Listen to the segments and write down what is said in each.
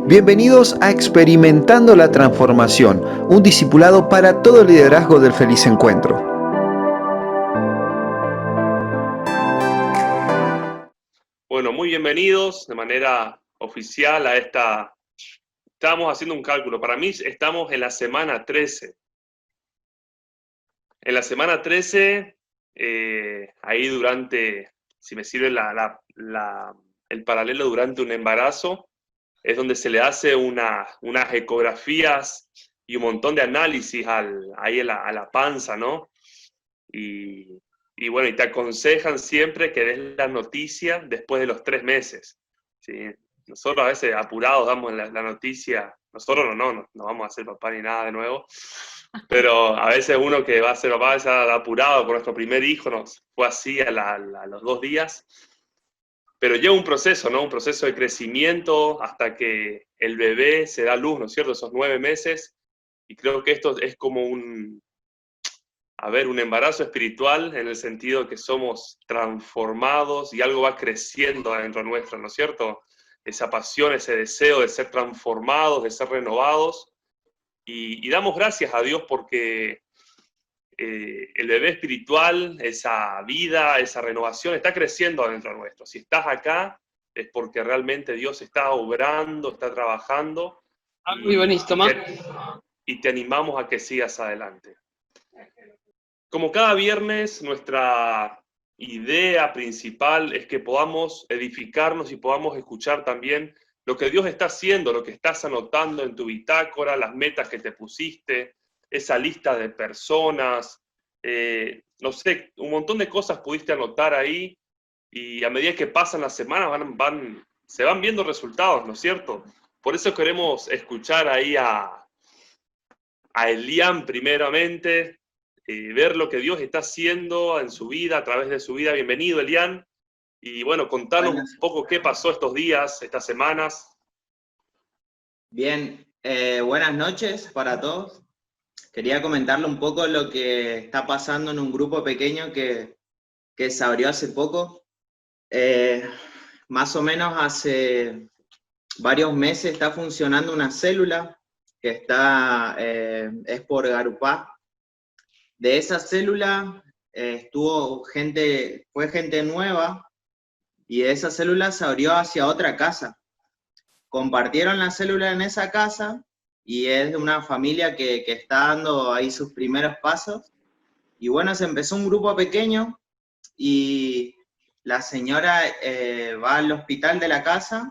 Bienvenidos a Experimentando la Transformación, un discipulado para todo liderazgo del feliz encuentro. Bueno, muy bienvenidos de manera oficial a esta... Estamos haciendo un cálculo. Para mí estamos en la semana 13. En la semana 13, ahí durante, si me sirve el paralelo durante un embarazo, es donde se le hace unas ecografías y un montón de análisis ahí a la panza, ¿no? Y bueno, y te aconsejan siempre que des la noticia después de los 3 meses, ¿sí? Nosotros a veces apurados damos la noticia, nosotros no vamos a ser papá ni nada de nuevo, pero a veces uno que va a ser papá ya apurado por nuestro primer hijo, nos fue así a los 2 días, pero lleva un proceso, ¿no? Un proceso de crecimiento hasta que el bebé se da a luz, ¿no es cierto? Esos 9 meses, y creo que esto es como un embarazo espiritual en el sentido que somos transformados y algo va creciendo adentro nuestro, ¿no es cierto? Esa pasión, ese deseo de ser transformados, de ser renovados. Y damos gracias a Dios porque el bebé espiritual, esa vida, esa renovación está creciendo adentro nuestro. Si estás acá es porque realmente Dios está obrando, está trabajando. Muy bonito, y te animamos a que sigas adelante. Como cada viernes, nuestra idea principal es que podamos edificarnos y podamos escuchar también lo que Dios está haciendo, lo que estás anotando en tu bitácora, las metas que te pusiste, esa lista de personas, no sé, un montón de cosas pudiste anotar ahí y a medida que pasan las semanas se van viendo resultados, ¿no es cierto? Por eso queremos escuchar ahí a Elian primeramente, ver lo que Dios está haciendo en su vida, a través de su vida. Bienvenido, Elian. Y bueno, contanos un poco qué pasó estos días, estas semanas. Bien, buenas noches para todos. Quería comentarle un poco lo que está pasando en un grupo pequeño que se abrió hace poco. Más o menos hace varios meses está funcionando una célula que es por Garupá. De esa célula fue gente nueva, y de esa célula se abrió hacia otra casa. Compartieron la célula en esa casa y es de una familia que está dando ahí sus primeros pasos. Y bueno, se empezó un grupo pequeño y la señora va al hospital de la casa,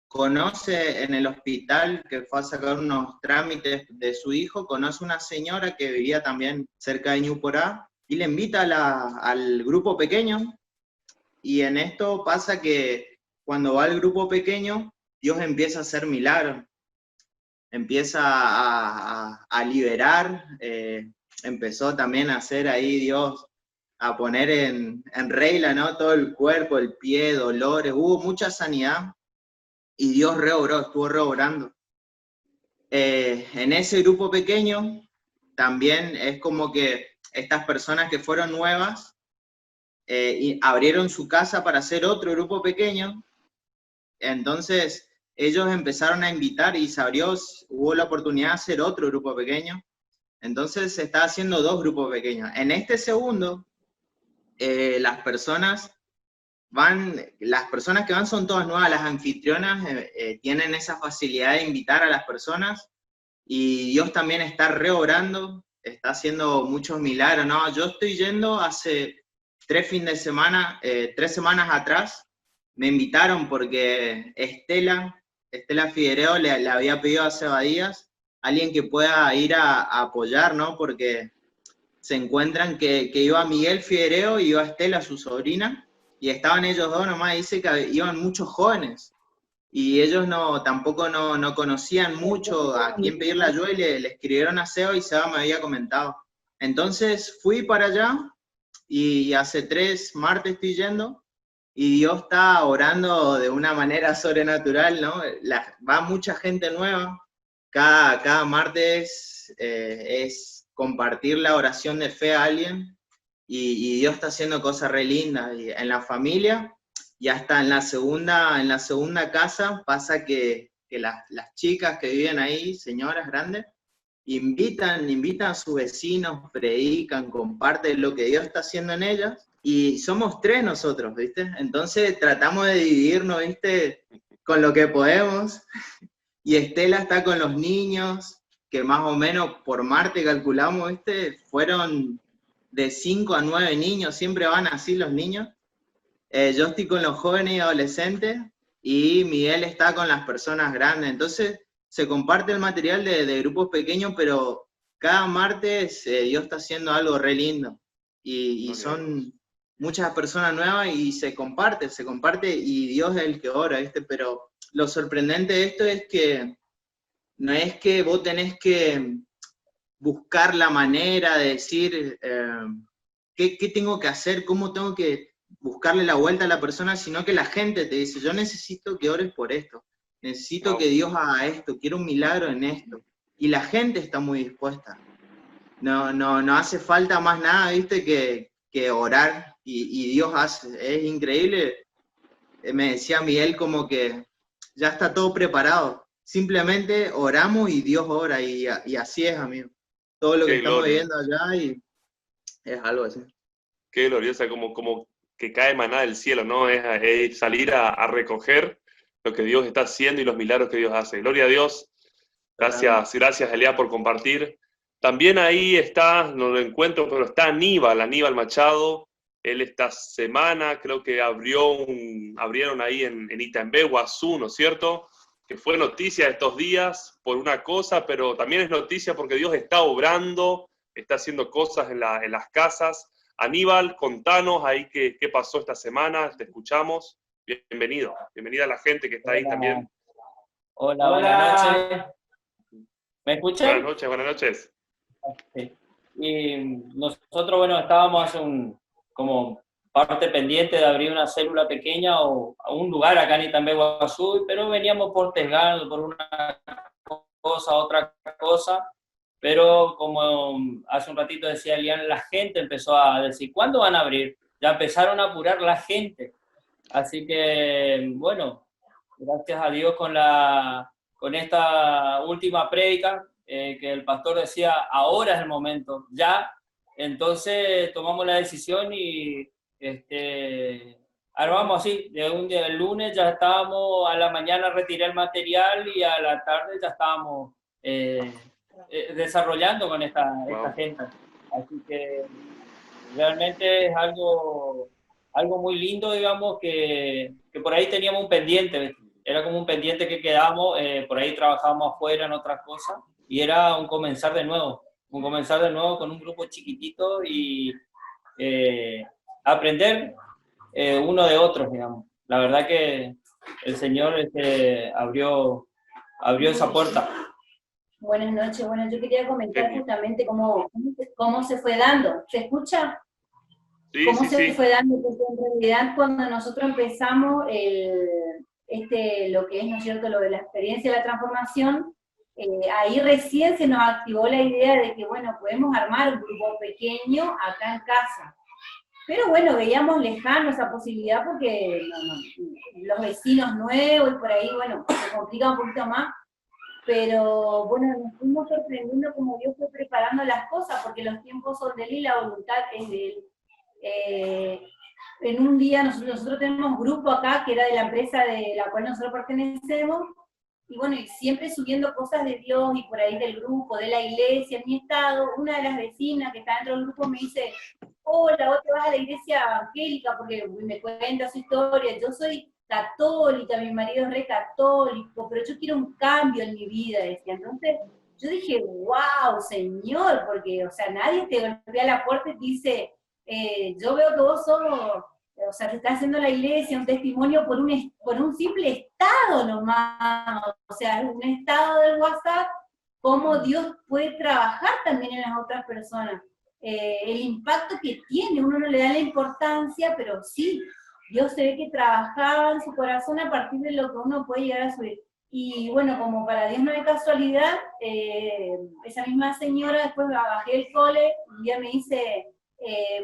conoce en el hospital, que fue a sacar unos trámites de su hijo, conoce una señora que vivía también cerca de Ñuporá y le invita al grupo pequeño. Y en esto pasa que cuando va al grupo pequeño, Dios empieza a hacer milagros, empieza a liberar, empezó también a hacer ahí Dios, a poner en regla, ¿no? Todo el cuerpo, el pie, dolores, hubo mucha sanidad y Dios estuvo reobrando. En ese grupo pequeño también es como que estas personas que fueron nuevas y abrieron su casa para hacer otro grupo pequeño. Entonces ellos empezaron a invitar y hubo la oportunidad de hacer otro grupo pequeño. Entonces se está haciendo 2 grupos pequeños. En este segundo, las personas que van son todas nuevas, las anfitrionas tienen esa facilidad de invitar a las personas y Dios también está reobrando, está haciendo muchos milagros, ¿no? Yo estoy yendo hace 3 semanas atrás, me invitaron porque Estela Figuereo le había pedido a Seba Díaz, alguien que pueda ir a apoyar, ¿no? Porque se encuentran que iba Miguel Figuereo y iba Estela, su sobrina, y estaban ellos dos nomás, dice que iban muchos jóvenes, y ellos tampoco no conocían mucho a quién pedirle ayuda, y le escribieron a Seba, y Seba me había comentado. Entonces fui para allá, y hace 3 martes estoy yendo, y Dios está orando de una manera sobrenatural, ¿no? Va mucha gente nueva, cada martes es compartir la oración de fe a alguien, y Dios está haciendo cosas re lindas en la familia, y hasta en la segunda casa pasa que que las chicas que viven ahí, señoras grandes, invitan a sus vecinos, predican, comparten lo que Dios está haciendo en ellas, y somos 3 nosotros, ¿viste? Entonces tratamos de dividirnos, ¿viste? Con lo que podemos, y Estela está con los niños, que más o menos por Marte calculamos, ¿viste? Fueron de 5 a 9 niños, siempre van así los niños. Yo estoy con los jóvenes y adolescentes, y Miguel está con las personas grandes, entonces se comparte el material de grupos pequeños, pero cada martes Dios está haciendo algo re lindo, y son muchas personas nuevas, y se comparte, y Dios es el que ora, ¿viste? Pero lo sorprendente de esto es que no es que vos tenés que buscar la manera de decir qué tengo que hacer, cómo tengo que buscarle la vuelta a la persona, sino que la gente te dice, yo necesito que ores por esto, necesito que Dios haga esto, quiero un milagro en esto, y la gente está muy dispuesta. No hace falta más nada, ¿viste? Que orar, y Dios hace, es increíble. Me decía Miguel como que ya está todo preparado, simplemente oramos y Dios ora, y así es, amigo. Todo lo que estamos viviendo allá, y es algo así. Qué gloriosa, como que cae maná del cielo, ¿no? Es salir a recoger lo que Dios está haciendo y los milagros que Dios hace. Gloria a Dios. Gracias, Elia, por compartir. También ahí está, no lo encuentro, pero está Aníbal Machado. Él esta semana creo que abrieron ahí en Itambé, Guazú, ¿no es cierto? Que fue noticia estos días por una cosa, pero también es noticia porque Dios está obrando, está haciendo cosas en las casas. Aníbal, contanos ahí qué pasó esta semana, te escuchamos. Bienvenida a la gente que está ahí también. Hola, buenas noches. ¿Me escuchan? Buenas noches. Sí. Y nosotros, bueno, estábamos como parte pendiente de abrir una célula pequeña o un lugar acá en Itambé, Guazú, pero veníamos postergando por una cosa, otra cosa, pero como hace un ratito decía Elian, la gente empezó a decir, ¿cuándo van a abrir? Ya empezaron a apurar la gente, así que, bueno, gracias a Dios con esta última prédica, que el pastor decía, ahora es el momento, ya. Entonces tomamos la decisión y armamos así, de un día, el lunes ya estábamos, a la mañana retiré el material y a la tarde ya estábamos desarrollando con esta gente. Así que realmente es algo muy lindo, digamos, que por ahí teníamos un pendiente, ¿ves? Era como un pendiente que quedamos, por ahí trabajábamos afuera en otras cosas, y era un comenzar de nuevo con un grupo chiquitito y aprender uno de otros, digamos. La verdad que el Señor abrió esa puerta. Buenas noches. Bueno, yo quería comentar justamente cómo se fue dando. ¿Se escucha? Sí, ¿Cómo sí, se fue dando? Porque en realidad cuando nosotros empezamos lo que es, ¿no es cierto?, lo de la experiencia de la transformación, ahí recién se nos activó la idea de que, bueno, podemos armar un grupo pequeño acá en casa. Pero bueno, veíamos lejano esa posibilidad porque los vecinos nuevos y por ahí, bueno, se complica un poquito más. Pero bueno, nos fuimos sorprendiendo como Dios fue preparando las cosas, porque los tiempos son de Él y la voluntad es de Él. En un día nosotros tenemos grupo acá, que era de la empresa de la cual nosotros pertenecemos, y bueno, y siempre subiendo cosas de Dios y por ahí del grupo, de la iglesia, en mi estado, una de las vecinas que está dentro del grupo me dice, hola, vos te vas a la iglesia evangélica, porque me cuenta su historia, yo soy católica, mi marido es re católico, pero yo quiero un cambio en mi vida, decía. Entonces yo dije, wow, Señor, porque, o sea, nadie te golpea la puerta y te dice, yo veo que vos sos, o sea, te estás haciendo la iglesia un testimonio por un simple estado nomás, o sea, un estado del WhatsApp, cómo Dios puede trabajar también en las otras personas. El impacto que tiene, uno no le da la importancia, pero sí, Dios se ve que trabajaba en su corazón a partir de lo que uno puede llegar a subir. Y bueno, como para Dios no hay casualidad, esa misma señora después bajé el cole y un día me dice,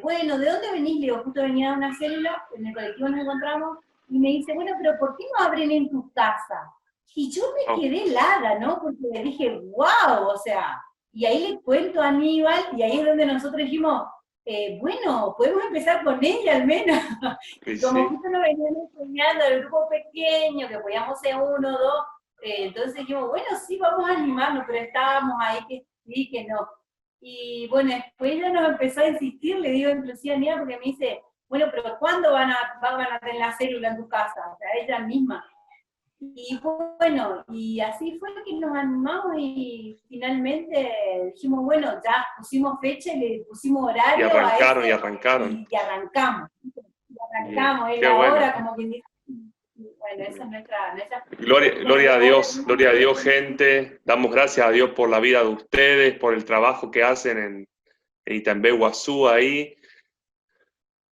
bueno, ¿de dónde venís? Le digo, justo venía de una célula, en el colectivo nos encontramos, y me dice, bueno, pero ¿por qué no abren en tu casa? Y yo me quedé helada, ¿no? Porque le dije, wow, o sea, y ahí le cuento a Aníbal, y ahí es donde nosotros dijimos, bueno, podemos empezar con ella al menos. Y como justo nos venían enseñando el grupo pequeño, que podíamos ser uno o dos, entonces dijimos, bueno, sí, vamos a animarnos, pero estábamos ahí que sí, que no. Y bueno, después ella nos empezó a insistir, le digo inclusive a Aníbal, porque me dice, bueno, pero ¿cuándo van a tener la célula en tu casa? O sea, ella misma. Y bueno, y así fue que nos animamos y finalmente dijimos, bueno, ya pusimos fecha y le pusimos horario a ese, y arrancaron. y arrancamos. Y arrancamos, Bien, es qué la bueno. hora, como quien dice. Bueno, esa es nuestra Gloria a Dios, gente. Damos gracias a Dios por la vida de ustedes, por el trabajo que hacen en Itambé, Guazú, ahí.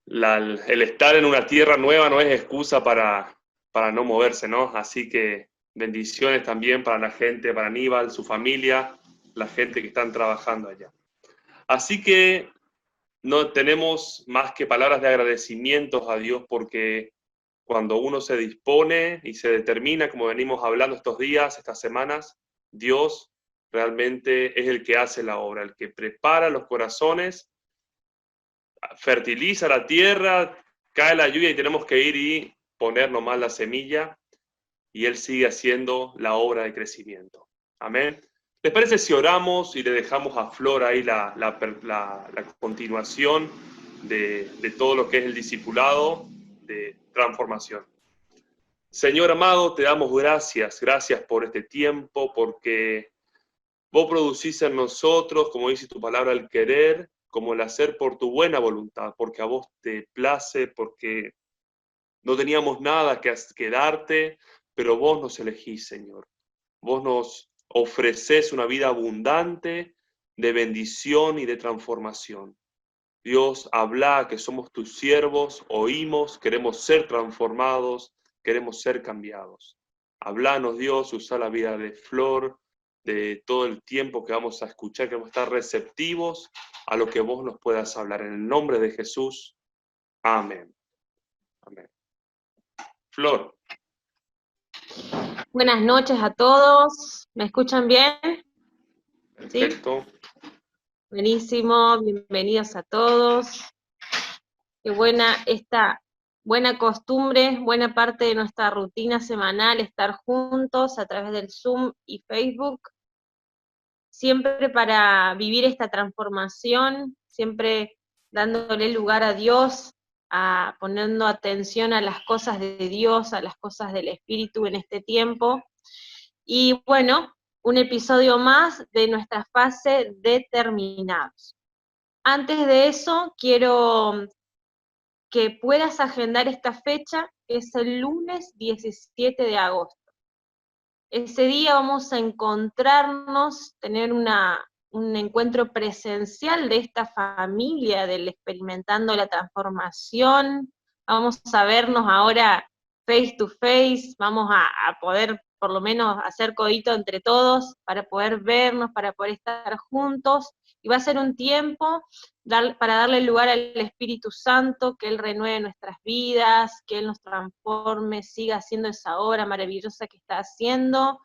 El estar en una tierra nueva no es excusa para no moverse, ¿no? Así que bendiciones también para la gente, para Aníbal, su familia, la gente que están trabajando allá. Así que no tenemos más que palabras de agradecimientos a Dios, porque cuando uno se dispone y se determina, como venimos hablando estos días, estas semanas, Dios realmente es el que hace la obra, el que prepara los corazones, fertiliza la tierra, cae la lluvia y tenemos que ir y poner nomás la semilla, y Él sigue haciendo la obra de crecimiento. Amén. ¿Les parece si oramos y le dejamos a Flor ahí la continuación de todo lo que es el discipulado de transformación? Señor amado, te damos gracias por este tiempo, porque vos producís en nosotros, como dice tu palabra, el querer, como el hacer por tu buena voluntad, porque a vos te place, porque no teníamos nada que darte, pero vos nos elegís, Señor. Vos nos ofrecés una vida abundante de bendición y de transformación. Dios, habla, que somos tus siervos, oímos, queremos ser transformados, queremos ser cambiados. Hablanos, Dios, usa la vida de Flor, de todo el tiempo que vamos a escuchar, queremos estar receptivos a lo que vos nos puedas hablar. En el nombre de Jesús, amén. Amén. Flor. Buenas noches a todos. ¿Me escuchan bien? Perfecto. ¿Sí? Buenísimo, bienvenidos a todos. Qué buena esta buena costumbre, buena parte de nuestra rutina semanal, estar juntos a través del Zoom y Facebook, siempre para vivir esta transformación, siempre dándole lugar a Dios, poniendo atención a las cosas de Dios, a las cosas del Espíritu en este tiempo. Y bueno, un episodio más de nuestra fase de terminados. Antes de eso, quiero que puedas agendar esta fecha, que es el lunes 17 de agosto. Ese día vamos a encontrarnos, tener un encuentro presencial de esta familia del Experimentando la Transformación. Vamos a vernos ahora face to face, vamos a poder por lo menos hacer codito entre todos para poder vernos, para poder estar juntos, y va a ser un tiempo para darle lugar al Espíritu Santo, que Él renueve nuestras vidas, que Él nos transforme, siga haciendo esa obra maravillosa que está haciendo.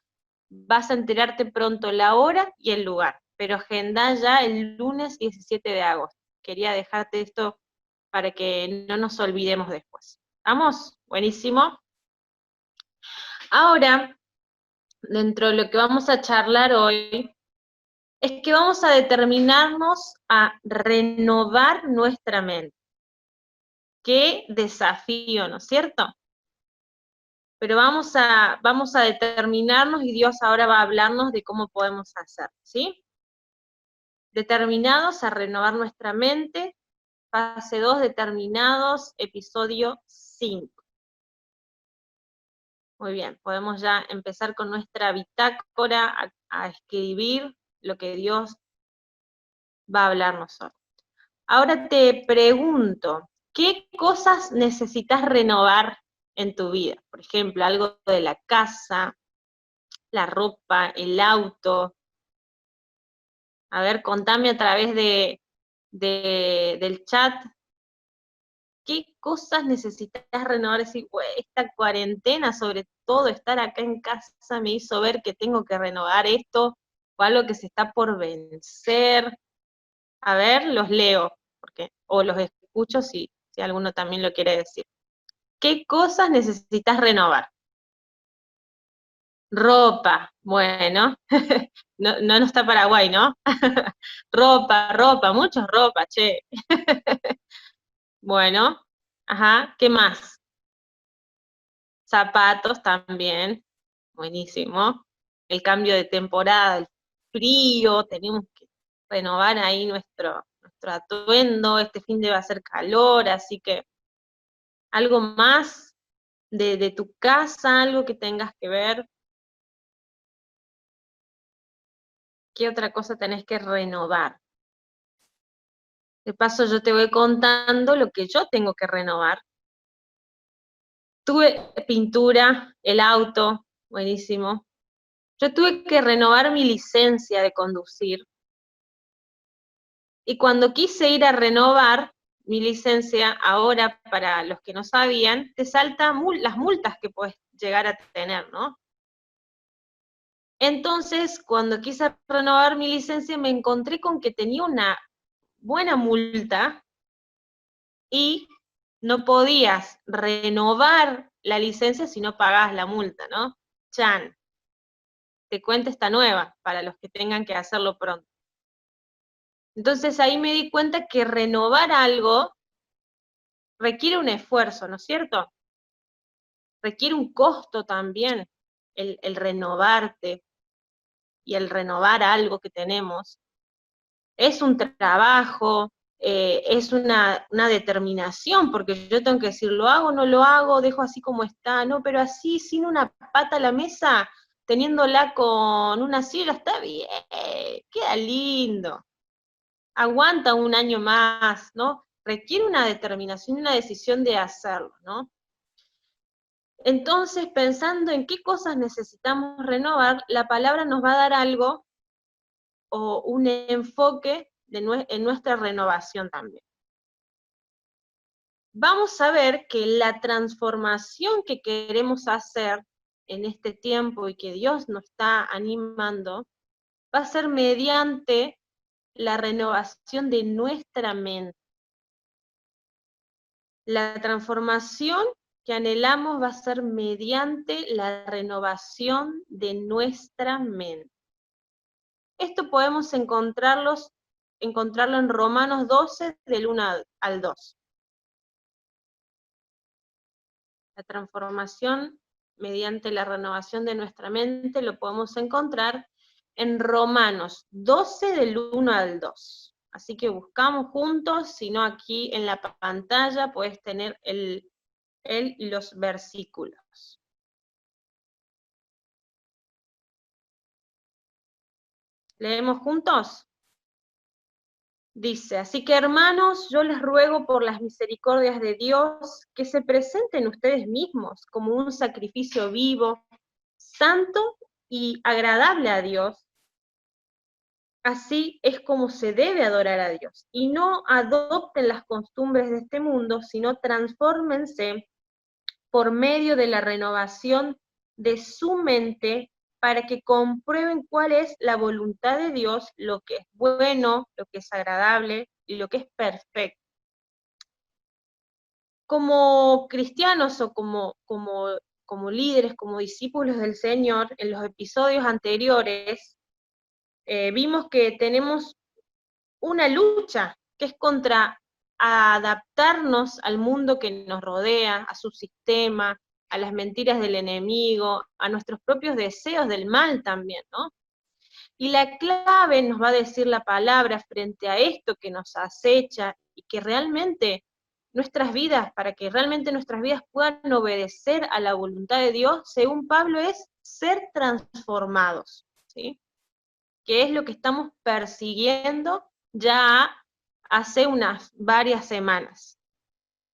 Vas a enterarte pronto la hora y el lugar, pero agenda ya el lunes 17 de agosto. Quería dejarte esto para que no nos olvidemos después. ¿Vamos? Buenísimo. Ahora, dentro de lo que vamos a charlar hoy, es que vamos a determinarnos a renovar nuestra mente. Qué desafío, ¿no es cierto? Pero vamos a determinarnos, y Dios ahora va a hablarnos de cómo podemos hacer, ¿sí? Determinados a renovar nuestra mente, fase 2, determinados, episodio 5. Muy bien, podemos ya empezar con nuestra bitácora a escribir lo que Dios va a hablarnos hoy. Ahora te pregunto, ¿qué cosas necesitas renovar en tu vida? Por ejemplo, algo de la casa, la ropa, el auto. A ver, contame a través del chat qué cosas necesitas renovar. Decir, "Güey, esta cuarentena, sobre todo estar acá en casa, me hizo ver que tengo que renovar esto, o algo que se está por vencer". A ver, los leo, o los escucho si alguno también lo quiere decir. ¿Qué cosas necesitas renovar? Ropa, bueno, no está Paraguay, ¿no? ropa, muchos ropa, che. Bueno, ajá, ¿qué más? Zapatos también, buenísimo. El cambio de temporada, el frío, tenemos que renovar ahí nuestro atuendo, este fin de va a ser calor, así que algo más de tu casa, algo que tengas que ver. ¿Qué otra cosa tenés que renovar? De paso yo te voy contando lo que yo tengo que renovar. Tuve pintura, el auto, buenísimo. Yo tuve que renovar mi licencia de conducir. Y cuando quise ir a renovar mi licencia, ahora para los que no sabían, te saltan las multas que puedes llegar a tener, ¿no? Entonces, cuando quise renovar mi licencia, me encontré con que tenía una buena multa y no podías renovar la licencia si no pagabas la multa, ¿no? Chan, te cuento esta nueva, para los que tengan que hacerlo pronto. Entonces ahí me di cuenta que renovar algo requiere un esfuerzo, ¿no es cierto? Requiere un costo también, el renovarte y el renovar algo que tenemos. Es un trabajo, es una determinación, porque yo tengo que decir, lo hago, no lo hago, dejo así como está, no, pero así, sin una pata a la mesa, teniéndola con una silla, está bien, queda lindo, aguanta un año más, ¿no? Requiere una determinación, una decisión de hacerlo, ¿no? Entonces, pensando en qué cosas necesitamos renovar, la palabra nos va a dar algo o un enfoque en nuestra renovación también. Vamos a ver que la transformación que queremos hacer en este tiempo y que Dios nos está animando, va a ser mediante la renovación de nuestra mente. La transformación que anhelamos va a ser mediante la renovación de nuestra mente. Esto podemos encontrarlo en Romanos 12, del 1 al 2. La transformación mediante la renovación de nuestra mente lo podemos encontrar en Romanos 12, del 1 al 2. Así que buscamos juntos, si no aquí en la pantalla puedes tener los versículos. ¿Leemos juntos? Dice, así que hermanos, yo les ruego por las misericordias de Dios que se presenten ustedes mismos como un sacrificio vivo, santo y agradable a Dios. Así es como se debe adorar a Dios. Y no adopten las costumbres de este mundo, sino transfórmense por medio de la renovación de su mente para que comprueben cuál es la voluntad de Dios, lo que es bueno, lo que es agradable y lo que es perfecto. Como cristianos o como líderes, como discípulos del Señor, en los episodios anteriores, vimos que tenemos una lucha que es contra adaptarnos al mundo que nos rodea, a su sistema, a las mentiras del enemigo, a nuestros propios deseos del mal también, ¿no? Y la clave nos va a decir la palabra frente a esto que nos acecha y que realmente nuestras vidas, para que realmente nuestras vidas puedan obedecer a la voluntad de Dios, según Pablo, es ser transformados, ¿sí? Que es lo que estamos persiguiendo ya hace unas varias semanas.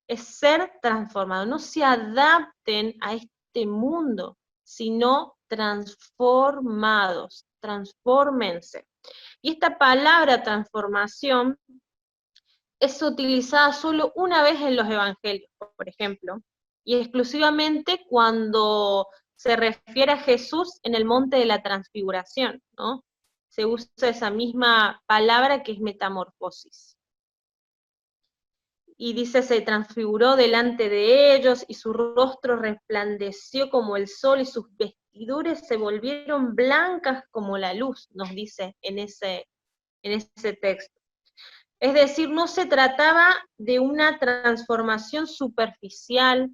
Es ser transformado. No se adapten a este mundo, sino transformados. Transfórmense. Y esta palabra transformación es utilizada solo una vez en los evangelios, por ejemplo, y exclusivamente cuando se refiere a Jesús en el monte de la transfiguración, ¿no? Se usa esa misma palabra que es metamorfosis. Y dice, se transfiguró delante de ellos, y su rostro resplandeció como el sol, y sus vestiduras se volvieron blancas como la luz, nos dice en ese texto. Es decir, no se trataba de una transformación superficial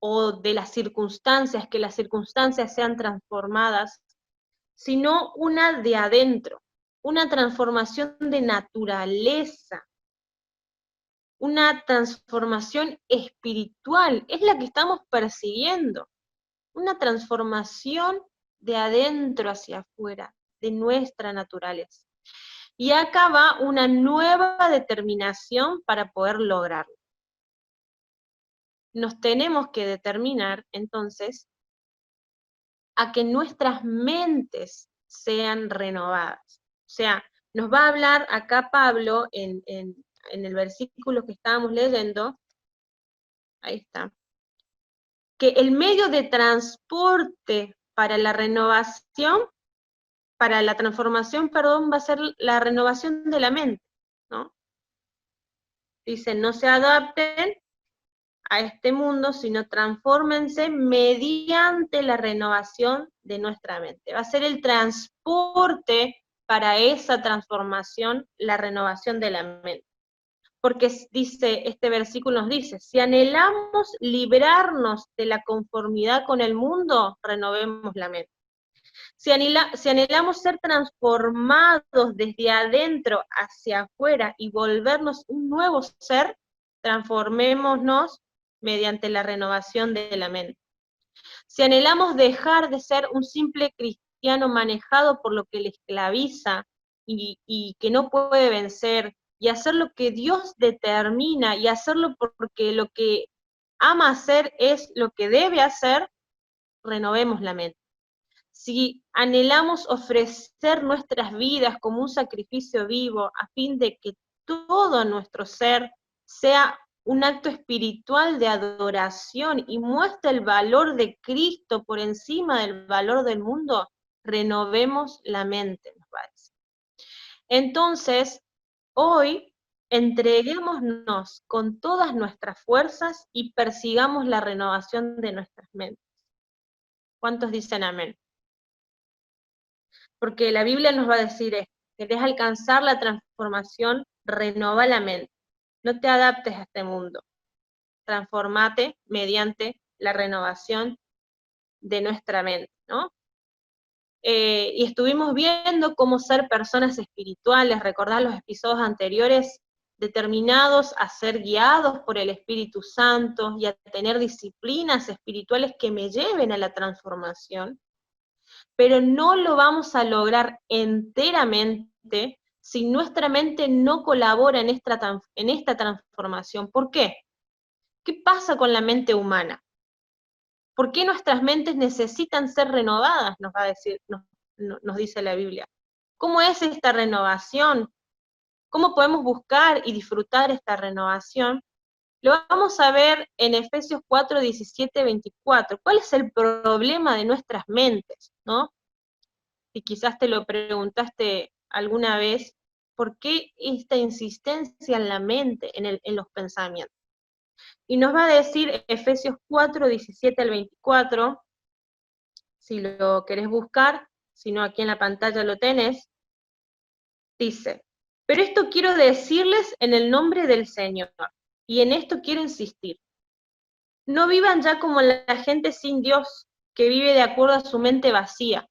o de las circunstancias, que las circunstancias sean transformadas, sino una de adentro, una transformación de naturaleza, una transformación espiritual, es la que estamos persiguiendo, una transformación de adentro hacia afuera, de nuestra naturaleza. Y acá va una nueva determinación para poder lograrlo. Nos tenemos que determinar, entonces, a que nuestras mentes sean renovadas. O sea, nos va a hablar acá Pablo en el versículo que estábamos leyendo, ahí está, que el medio de transporte para la renovación, para la transformación, perdón, va a ser la renovación de la mente, ¿no? Dice, no se adapten a este mundo, sino transfórmense mediante la renovación de nuestra mente. Va a ser el transporte para esa transformación, la renovación de la mente. Porque dice, este versículo nos dice, si anhelamos librarnos de la conformidad con el mundo, renovemos la mente. Si anhelamos ser transformados desde adentro hacia afuera y volvernos un nuevo ser, transformémonos mediante la renovación de la mente. Si anhelamos dejar de ser un simple cristiano manejado por lo que le esclaviza y que no puede vencer, y hacer lo que Dios determina, y hacerlo porque lo que ama hacer es lo que debe hacer, renovemos la mente. Si anhelamos ofrecer nuestras vidas como un sacrificio vivo a fin de que todo nuestro ser sea un acto espiritual de adoración y muestre el valor de Cristo por encima del valor del mundo, renovemos la mente, nos va a decir. Entonces, hoy entreguémonos con todas nuestras fuerzas y persigamos la renovación de nuestras mentes. ¿Cuántos dicen amén? Porque la Biblia nos va a decir esto: querés alcanzar la transformación, renova la mente. No te adaptes a este mundo. Transformate mediante la renovación de nuestra mente, ¿no? Y estuvimos viendo cómo ser personas espirituales, recordar los episodios anteriores, determinados a ser guiados por el Espíritu Santo y a tener disciplinas espirituales que me lleven a la transformación. Pero no lo vamos a lograr enteramente si nuestra mente no colabora en esta transformación. ¿Por qué? ¿Qué pasa con la mente humana? ¿Por qué nuestras mentes necesitan ser renovadas? Nos va a decir, nos dice la Biblia. ¿Cómo es esta renovación? ¿Cómo podemos buscar y disfrutar esta renovación? Lo vamos a ver en Efesios 4, 17, 24. ¿Cuál es el problema de nuestras mentes, no? Si quizás te lo preguntaste alguna vez, ¿por qué esta insistencia en la mente, en los pensamientos? Y nos va a decir Efesios 4, 17 al 24, si lo querés buscar, si no aquí en la pantalla lo tenés, dice, pero esto quiero decirles en el nombre del Señor, y en esto quiero insistir. No vivan ya como la gente sin Dios, que vive de acuerdo a su mente vacía.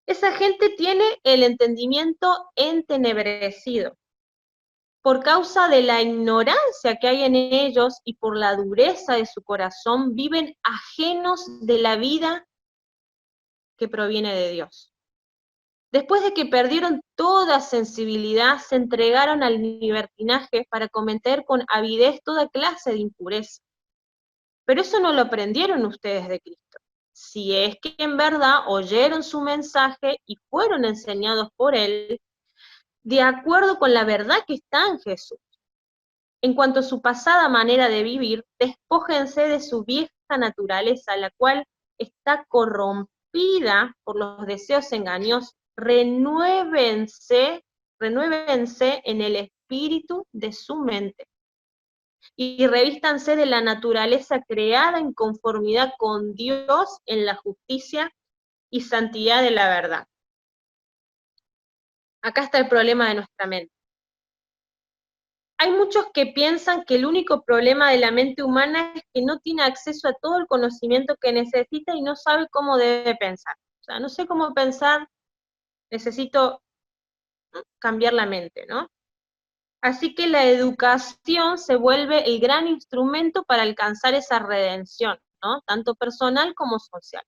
Esa gente tiene el entendimiento entenebrecido. Por causa de la ignorancia que hay en ellos y por la dureza de su corazón, viven ajenos de la vida que proviene de Dios. Después de que perdieron toda sensibilidad, se entregaron al libertinaje para cometer con avidez toda clase de impureza. Pero eso no lo aprendieron ustedes de Cristo. Si es que en verdad oyeron su mensaje y fueron enseñados por él, de acuerdo con la verdad que está en Jesús. En cuanto a su pasada manera de vivir, despójense de su vieja naturaleza, la cual está corrompida por los deseos engañosos. Renuévense en el espíritu de su mente y revístanse de la naturaleza creada en conformidad con Dios en la justicia y santidad de la verdad. Acá está el problema de nuestra mente. Hay muchos que piensan que el único problema de la mente humana es que no tiene acceso a todo el conocimiento que necesita y no sabe cómo debe pensar. O sea, no sé cómo pensar, necesito cambiar la mente, ¿no? Así que la educación se vuelve el gran instrumento para alcanzar esa redención, ¿no? Tanto personal como social.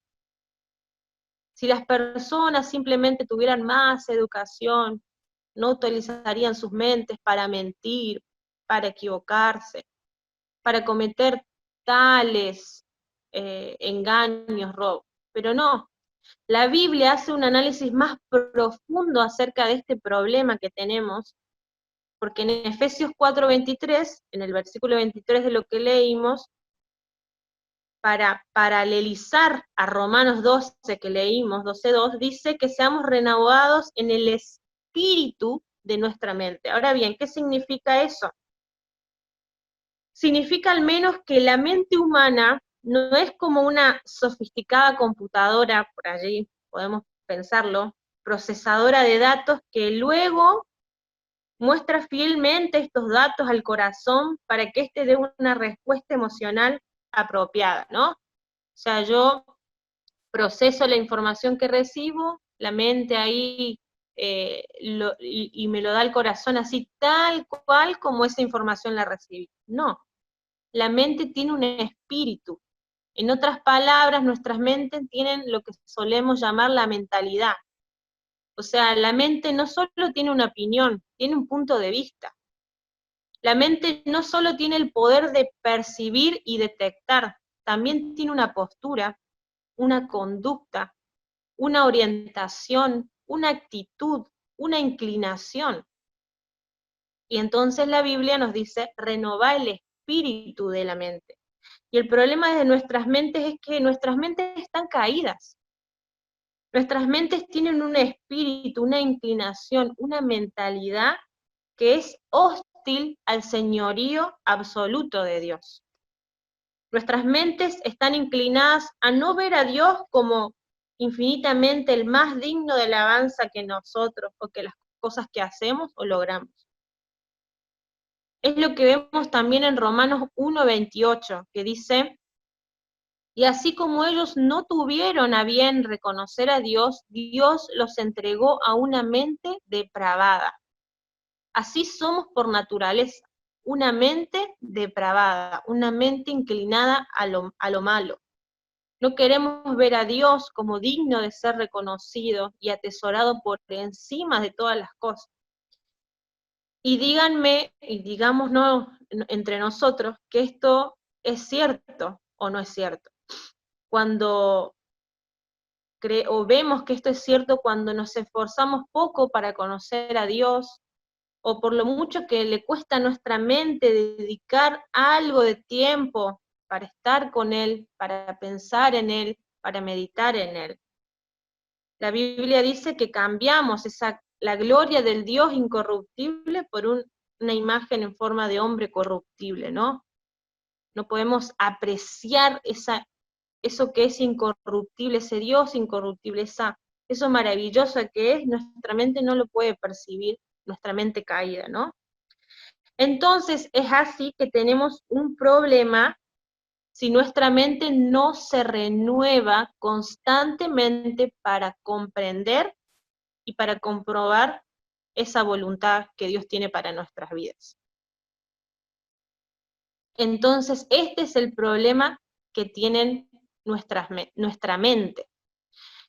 Si las personas simplemente tuvieran más educación, no utilizarían sus mentes para mentir, para equivocarse, para cometer tales engaños, robos. Pero no, la Biblia hace un análisis más profundo acerca de este problema que tenemos, porque en Efesios 4:23, en el versículo 23 de lo que leímos, para paralelizar a Romanos 12 que leímos, 12:2, dice que seamos renovados en el espíritu de nuestra mente. Ahora bien, ¿qué significa eso? Significa al menos que la mente humana no es como una sofisticada computadora, por allí podemos pensarlo, procesadora de datos que luego muestra fielmente estos datos al corazón para que éste dé una respuesta emocional apropiada, ¿no? O sea, yo proceso la información que recibo, la mente ahí y me lo da el corazón así tal cual como esa información la recibí. No, la mente tiene un espíritu. En otras palabras, nuestras mentes tienen lo que solemos llamar la mentalidad. O sea, la mente no solo tiene una opinión, tiene un punto de vista. La mente no solo tiene el poder de percibir y detectar, también tiene una postura, una conducta, una orientación, una actitud, una inclinación. Y entonces la Biblia nos dice, renova el espíritu de la mente. Y el problema de nuestras mentes es que nuestras mentes están caídas. Nuestras mentes tienen un espíritu, una inclinación, una mentalidad que es hostil al señorío absoluto de Dios. Nuestras mentes están inclinadas a no ver a Dios como infinitamente el más digno de alabanza que nosotros, o que las cosas que hacemos o logramos. Es lo que vemos también en Romanos 1:28, que dice, y así como ellos no tuvieron a bien reconocer a Dios, Dios los entregó a una mente depravada. Así somos por naturaleza, una mente depravada, una mente inclinada a lo malo. No queremos ver a Dios como digno de ser reconocido y atesorado por encima de todas las cosas. Y díganme, y digámonos entre nosotros, que esto es cierto o no es cierto. Cuando vemos que esto es cierto cuando nos esforzamos poco para conocer a Dios, o por lo mucho que le cuesta a nuestra mente dedicar algo de tiempo para estar con Él, para pensar en Él, para meditar en Él. La Biblia dice que cambiamos la gloria del Dios incorruptible por una imagen en forma de hombre corruptible, ¿no? No podemos apreciar eso que es incorruptible, ese Dios incorruptible, eso maravilloso que es, nuestra mente no lo puede percibir, nuestra mente caída, ¿no? Entonces es así que tenemos un problema si nuestra mente no se renueva constantemente para comprender y para comprobar esa voluntad que Dios tiene para nuestras vidas. Entonces, este es el problema que tienen nuestra mente.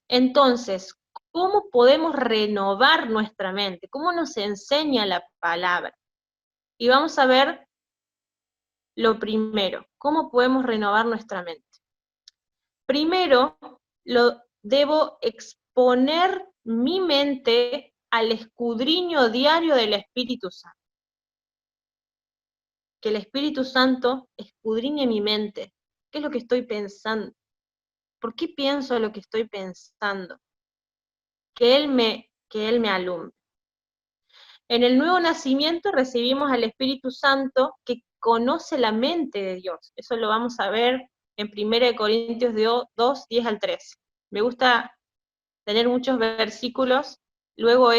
Entonces, ¿cómo podemos renovar nuestra mente? ¿Cómo nos enseña la palabra? Y vamos a ver lo primero, ¿cómo podemos renovar nuestra mente? Primero, debo exponer mi mente al escudriño diario del Espíritu Santo. Que el Espíritu Santo escudriñe mi mente. ¿Qué es lo que estoy pensando? ¿Por qué pienso lo que estoy pensando? Que Él me alumbre. En el nuevo nacimiento recibimos al Espíritu Santo que conoce la mente de Dios. Eso lo vamos a ver en 1 Corintios 2, 10 al 13. Me gusta tener muchos versículos. Luego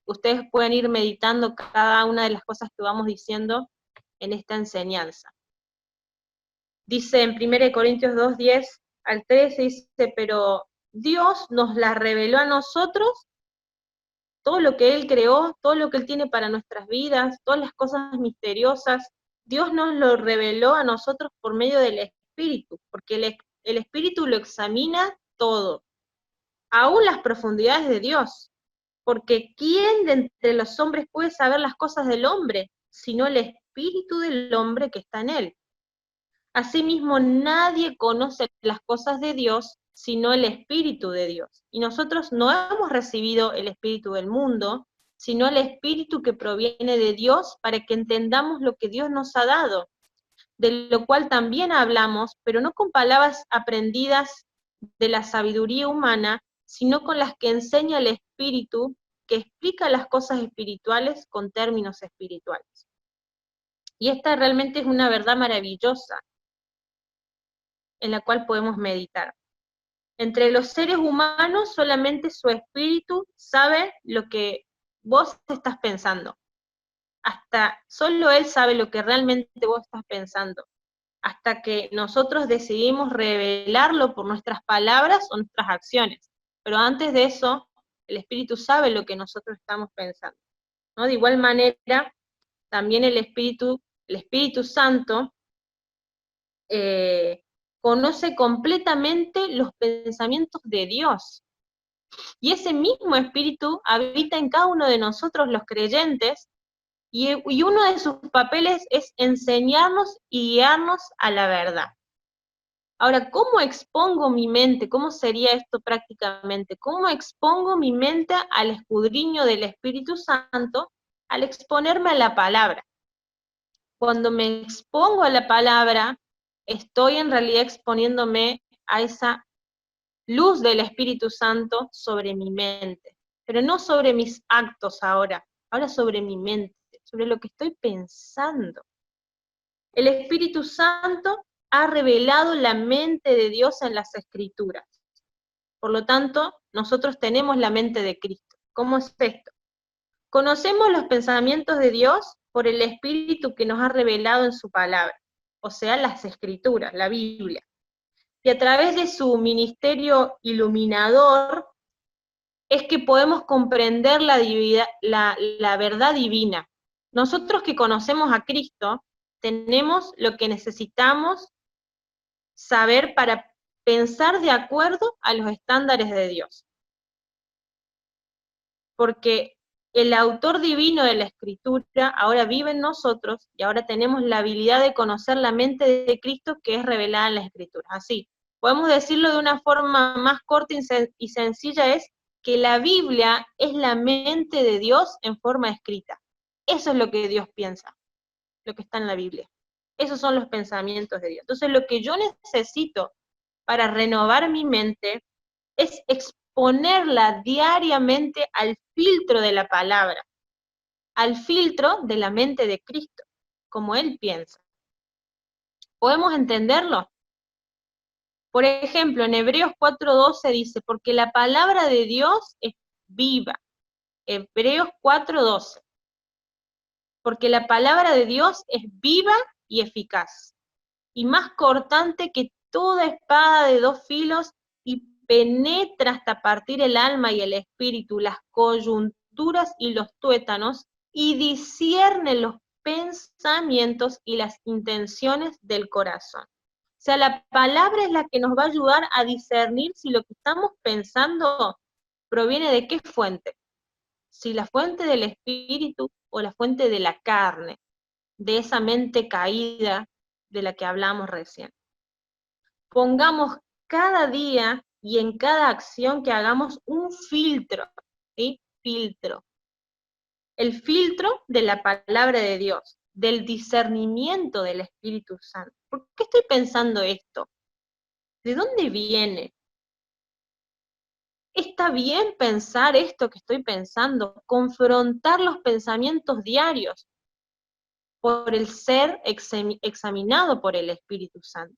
ustedes pueden ir meditando cada una de las cosas que vamos diciendo en esta enseñanza. Dice en 1 Corintios 2, 10 al 13, dice, pero Dios nos la reveló a nosotros, todo lo que Él creó, todo lo que Él tiene para nuestras vidas, todas las cosas misteriosas, Dios nos lo reveló a nosotros por medio del Espíritu, porque el Espíritu lo examina todo, aún las profundidades de Dios, porque ¿quién de entre los hombres puede saber las cosas del hombre, sino el Espíritu del hombre que está en él? Asimismo, nadie conoce las cosas de Dios, sino el Espíritu de Dios. Y nosotros no hemos recibido el Espíritu del mundo, sino el Espíritu que proviene de Dios para que entendamos lo que Dios nos ha dado, de lo cual también hablamos, pero no con palabras aprendidas de la sabiduría humana, sino con las que enseña el Espíritu, que explica las cosas espirituales con términos espirituales. Y esta realmente es una verdad maravillosa, en la cual podemos meditar. Entre los seres humanos, solamente su espíritu sabe lo que vos estás pensando. Hasta solo él sabe lo que realmente vos estás pensando. Hasta que nosotros decidimos revelarlo por nuestras palabras o nuestras acciones. Pero antes de eso, el espíritu sabe lo que nosotros estamos pensando, ¿no? De igual manera, también el Espíritu Santo, conoce completamente los pensamientos de Dios. Y ese mismo Espíritu habita en cada uno de nosotros, los creyentes, y uno de sus papeles es enseñarnos y guiarnos a la verdad. Ahora, ¿cómo expongo mi mente? ¿Cómo sería esto prácticamente? ¿Cómo expongo mi mente al escudriño del Espíritu Santo? Al exponerme a la palabra. Cuando me expongo a la palabra, estoy en realidad exponiéndome a esa luz del Espíritu Santo sobre mi mente, pero no sobre mis actos ahora sobre mi mente, sobre lo que estoy pensando. El Espíritu Santo ha revelado la mente de Dios en las Escrituras. Por lo tanto, nosotros tenemos la mente de Cristo. ¿Cómo es esto? Conocemos los pensamientos de Dios por el Espíritu que nos ha revelado en su palabra, o sea, las Escrituras, la Biblia. Y a través de su ministerio iluminador es que podemos comprender la verdad divina. Nosotros que conocemos a Cristo, tenemos lo que necesitamos saber para pensar de acuerdo a los estándares de Dios. Porque el autor divino de la Escritura ahora vive en nosotros y ahora tenemos la habilidad de conocer la mente de Cristo que es revelada en la Escritura. Así, podemos decirlo de una forma más corta y sencilla, es que la Biblia es la mente de Dios en forma escrita. Eso es lo que Dios piensa, lo que está en la Biblia. Esos son los pensamientos de Dios. Entonces, lo que yo necesito para renovar mi mente es exponerla diariamente al filtro de la palabra, al filtro de la mente de Cristo, como Él piensa. ¿Podemos entenderlo? Por ejemplo, en Hebreos 4:12 dice, porque la palabra de Dios es viva. Hebreos 4:12. Porque la palabra de Dios es viva y eficaz, y más cortante que toda espada de dos filos, y penetra hasta partir el alma y el espíritu, las coyunturas y los tuétanos, y discierne los pensamientos y las intenciones del corazón. O sea, la palabra es la que nos va a ayudar a discernir si lo que estamos pensando proviene de qué fuente. Si la fuente del espíritu o la fuente de la carne, de esa mente caída de la que hablamos recién. Pongamos cada día y en cada acción que hagamos un filtro, ¿sí? el filtro de la palabra de Dios, del discernimiento del Espíritu Santo. ¿Por qué estoy pensando esto? ¿De dónde viene? ¿Está bien pensar esto que estoy pensando? Confrontar los pensamientos diarios por el ser examinado por el Espíritu Santo.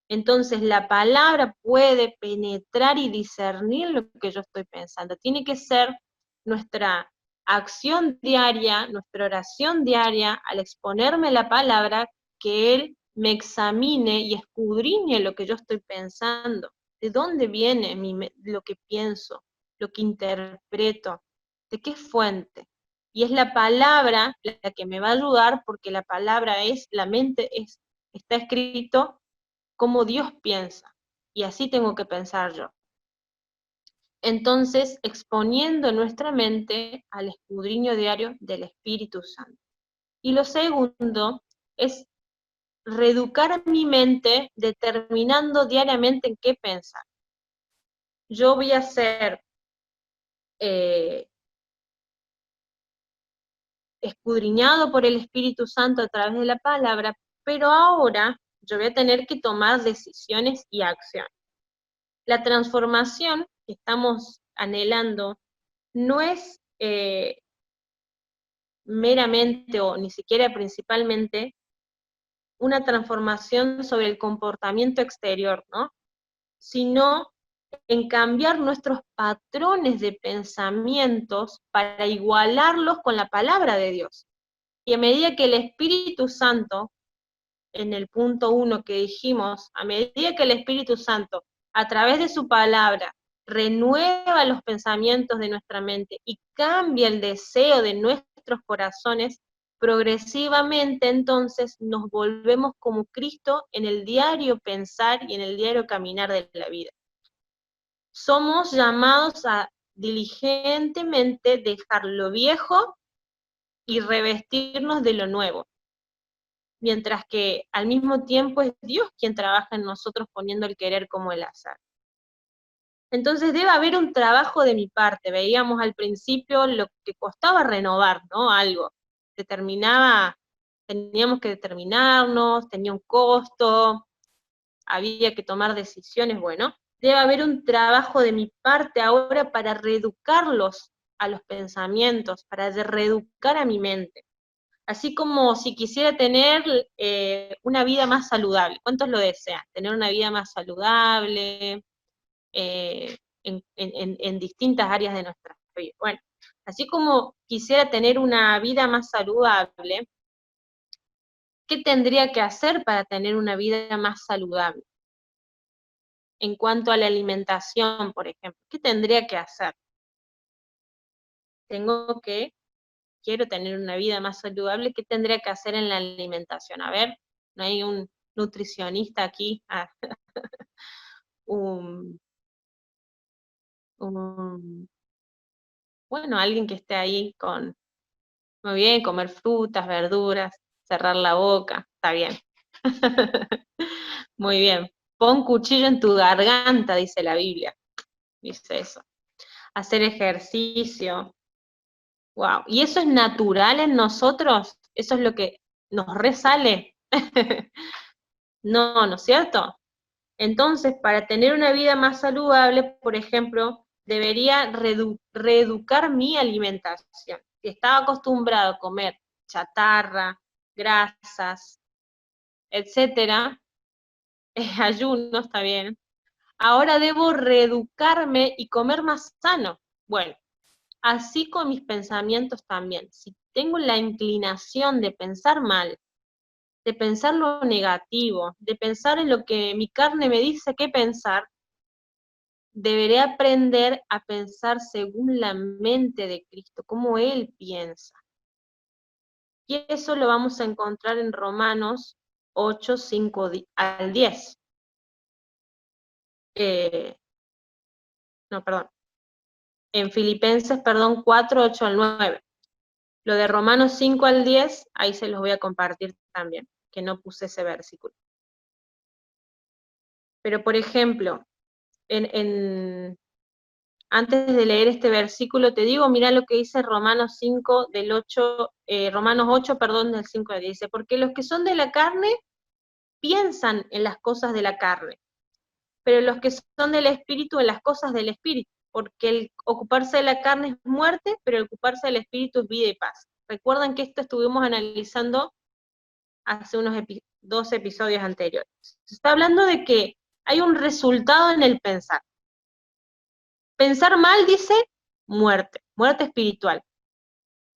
Entonces la palabra puede penetrar y discernir lo que yo estoy pensando. Tiene que ser nuestra acción diaria, nuestra oración diaria, al exponerme la palabra, que Él me examine y escudriñe lo que yo estoy pensando. ¿De dónde viene lo que pienso, lo que interpreto? ¿De qué fuente? Y es la palabra la que me va a ayudar, porque la palabra es, la mente es, está escrito como Dios piensa, y así tengo que pensar yo. Entonces, exponiendo nuestra mente al escudriño diario del Espíritu Santo. Y lo segundo es reeducar mi mente determinando diariamente en qué pensar. Yo voy a ser escudriñado por el Espíritu Santo a través de la palabra, pero ahora yo voy a tener que tomar decisiones y acciones. La transformación que estamos anhelando no es meramente o ni siquiera principalmente una transformación sobre el comportamiento exterior, ¿no? Sino en cambiar nuestros patrones de pensamientos para igualarlos con la palabra de Dios. Y a medida que el Espíritu Santo, en el punto 1 que dijimos, a medida que el Espíritu Santo, a través de su palabra, renueva los pensamientos de nuestra mente y cambia el deseo de nuestros corazones, progresivamente entonces nos volvemos como Cristo en el diario pensar y en el diario caminar de la vida. Somos llamados a diligentemente dejar lo viejo y revestirnos de lo nuevo, mientras que al mismo tiempo es Dios quien trabaja en nosotros poniendo el querer como el hacer. Entonces debe haber un trabajo de mi parte. Veíamos al principio lo que costaba renovar, ¿no? Algo. Teníamos que determinarnos, tenía un costo, había que tomar decisiones, bueno. Debe haber un trabajo de mi parte ahora para reeducarlos a los pensamientos, para reeducar a mi mente. Así como si quisiera tener una vida más saludable. ¿Cuántos lo desean? Tener una vida más saludable en distintas áreas de nuestra vida. Bueno, así como quisiera tener una vida más saludable, ¿qué tendría que hacer para tener una vida más saludable? En cuanto a la alimentación, por ejemplo, ¿qué tendría que hacer? Quiero tener una vida más saludable, ¿qué tendría que hacer en la alimentación? A ver, no hay un nutricionista aquí, bueno, alguien que esté ahí con, muy bien, comer frutas, verduras, cerrar la boca, está bien. Muy bien. Pon cuchillo en tu garganta, dice la Biblia. Dice eso. Hacer ejercicio. Wow. ¿Y eso es natural en nosotros? ¿Eso es lo que nos resale? No, ¿no es cierto? Entonces, para tener una vida más saludable, por ejemplo, debería reeducar mi alimentación. Si estaba acostumbrado a comer chatarra, grasas, etcétera, ayuno, está bien. Ahora debo reeducarme y comer más sano. Bueno, así con mis pensamientos también. Si tengo la inclinación de pensar mal, de pensar lo negativo, de pensar en lo que mi carne me dice que pensar, deberé aprender a pensar según la mente de Cristo, como Él piensa. Y eso lo vamos a encontrar en Romanos 8, 5 al 10. No, perdón. En Filipenses, 4, 8 al 9. Lo de Romanos 5 al 10, ahí se los voy a compartir también, que no puse ese versículo. Pero, por ejemplo, en antes de leer este versículo, te digo, mira lo que dice Romanos 5, Romanos 8, perdón, del 5 al 10. Dice, porque los que son de la carne piensan en las cosas de la carne, pero los que son del espíritu en las cosas del espíritu, porque el ocuparse de la carne es muerte, pero el ocuparse del espíritu es vida y paz. Recuerdan que esto estuvimos analizando hace unos 2 episodios anteriores. Se está hablando de que hay un resultado en el pensar. Pensar mal dice muerte, muerte espiritual.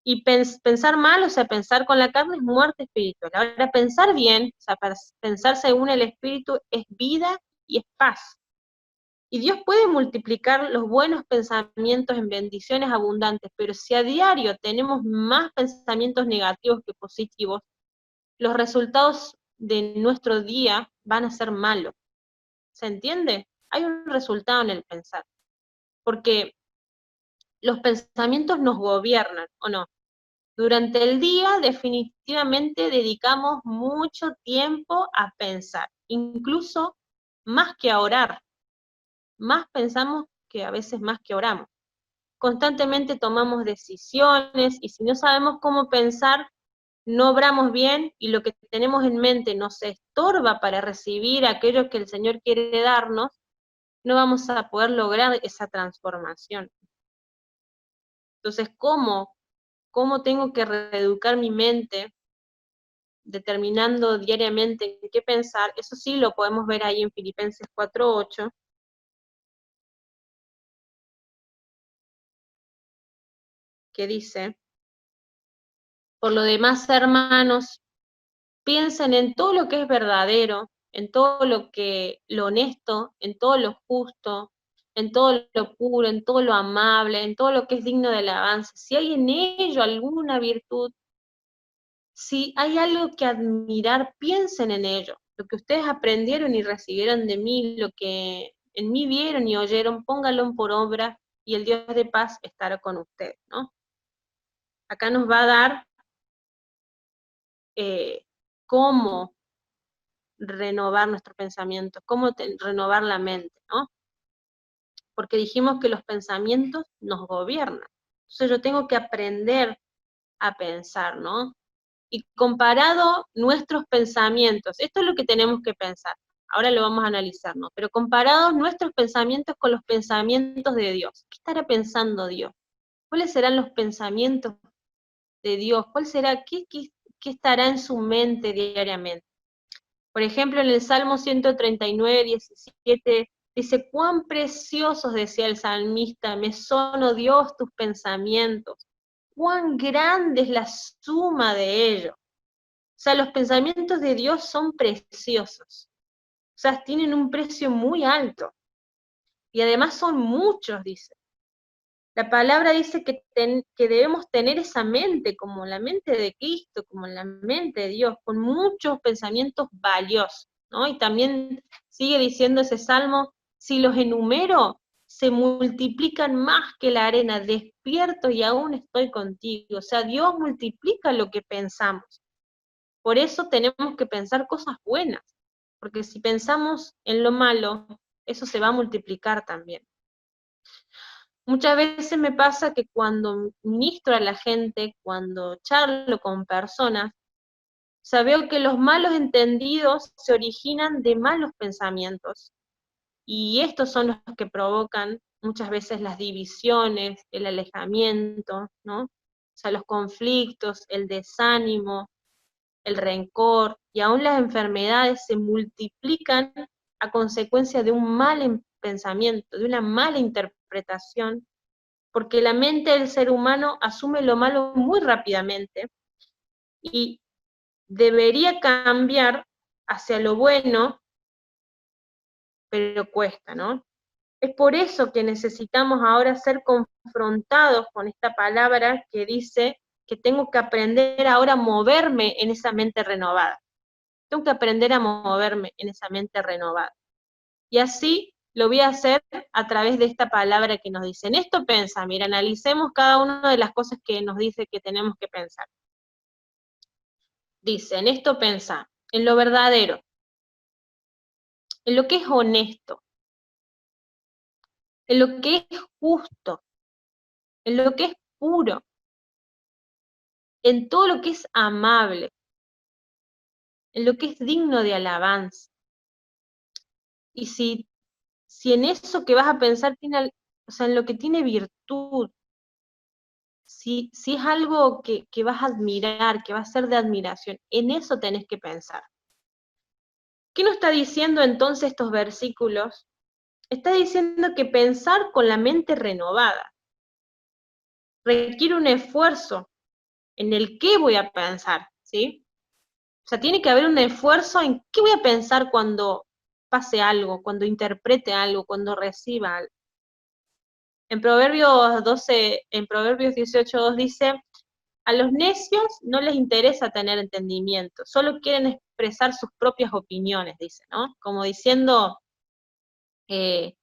Y pensar mal, o sea, pensar con la carne es muerte espiritual. Ahora, pensar bien, o sea, pensar según el espíritu es vida y es paz. Y Dios puede multiplicar los buenos pensamientos en bendiciones abundantes, pero si a diario tenemos más pensamientos negativos que positivos, los resultados de nuestro día van a ser malos. ¿Se entiende? Hay un resultado en el pensar, porque los pensamientos nos gobiernan, ¿o no? Durante el día definitivamente dedicamos mucho tiempo a pensar, incluso más que a orar. Más pensamos que a veces más que oramos. Constantemente tomamos decisiones y si no sabemos cómo pensar, no obramos bien y lo que tenemos en mente nos estorba para recibir aquello que el Señor quiere darnos, no vamos a poder lograr esa transformación. Entonces, ¿cómo tengo que reeducar mi mente determinando diariamente en qué pensar? Eso sí lo podemos ver ahí en Filipenses 4:8. Que dice, por lo demás, hermanos, piensen en todo lo que es verdadero, en todo lo honesto, en todo lo justo, en todo lo puro, en todo lo amable, en todo lo que es digno de alabanza. Si hay en ello alguna virtud, si hay algo que admirar, piensen en ello. Lo que ustedes aprendieron y recibieron de mí, lo que en mí vieron y oyeron, pónganlo por obra y el Dios de paz estará con ustedes, ¿no? Acá nos va a dar cómo renovar nuestro pensamiento, cómo renovar la mente, ¿no? Porque dijimos que los pensamientos nos gobiernan. Entonces yo tengo que aprender a pensar, ¿no? Y comparado nuestros pensamientos, esto es lo que tenemos que pensar, ahora lo vamos a analizar, ¿no? Pero comparados nuestros pensamientos con los pensamientos de Dios, ¿qué estará pensando Dios? ¿Cuáles serán los pensamientos de Dios? ¿Cuál será, qué estará en su mente diariamente? Por ejemplo, en el Salmo 139, 17, dice, cuán preciosos, decía el salmista, me son, oh Dios, tus pensamientos, cuán grande es la suma de ellos. O sea, los pensamientos de Dios son preciosos. O sea, tienen un precio muy alto. Y además son muchos, dice. La palabra dice que debemos tener esa mente, como la mente de Cristo, como la mente de Dios, con muchos pensamientos valiosos, ¿no? Y también sigue diciendo ese salmo, si los enumero, se multiplican más que la arena, despierto y aún estoy contigo. O sea, Dios multiplica lo que pensamos. Por eso tenemos que pensar cosas buenas, porque si pensamos en lo malo, eso se va a multiplicar también. Muchas veces me pasa que cuando ministro a la gente, cuando charlo con personas, veo que los malos entendidos se originan de malos pensamientos. Y estos son los que provocan muchas veces las divisiones, el alejamiento, ¿no? O sea, los conflictos, el desánimo, el rencor y aún las enfermedades se multiplican a consecuencia de un mal pensamiento, de una mala interpretación, porque la mente del ser humano asume lo malo muy rápidamente y debería cambiar hacia lo bueno, pero cuesta, ¿no? Es por eso que necesitamos ahora ser confrontados con esta palabra que dice que tengo que aprender ahora a moverme en esa mente renovada. Tengo que aprender a moverme en esa mente renovada. Y así lo voy a hacer a través de esta palabra que nos dice. En esto pensa, mira, analicemos cada una de las cosas que nos dice que tenemos que pensar. Dice, en esto pensa, en lo verdadero, en lo que es honesto, en lo que es justo, en lo que es puro, en todo lo que es amable, en lo que es digno de alabanza. Y si en eso que vas a pensar tiene, o sea, en lo que tiene virtud, si es algo que vas a admirar, que va a ser de admiración, en eso tenés que pensar. ¿Qué nos está diciendo entonces estos versículos? Está diciendo que pensar con la mente renovada requiere un esfuerzo en el qué voy a pensar, ¿sí? O sea, tiene que haber un esfuerzo en qué voy a pensar cuando pase algo, cuando interprete algo, cuando reciba algo. En Proverbios 18:2 dice, a los necios no les interesa tener entendimiento, solo quieren expresar sus propias opiniones, dice, ¿no? Como diciendo que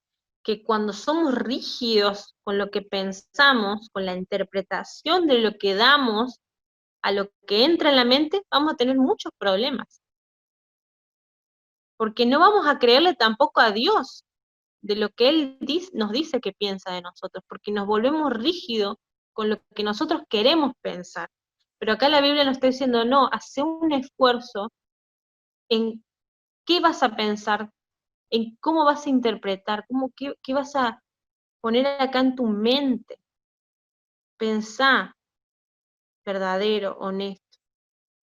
cuando somos rígidos con lo que pensamos, con la interpretación de lo que damos a lo que entra en la mente, vamos a tener muchos problemas. Porque no vamos a creerle tampoco a Dios de lo que Él nos dice que piensa de nosotros, porque nos volvemos rígidos con lo que nosotros queremos pensar. Pero acá la Biblia nos está diciendo, no, hace un esfuerzo en qué vas a pensar, en cómo vas a interpretar, qué vas a poner acá en tu mente. Pensá verdadero, honesto.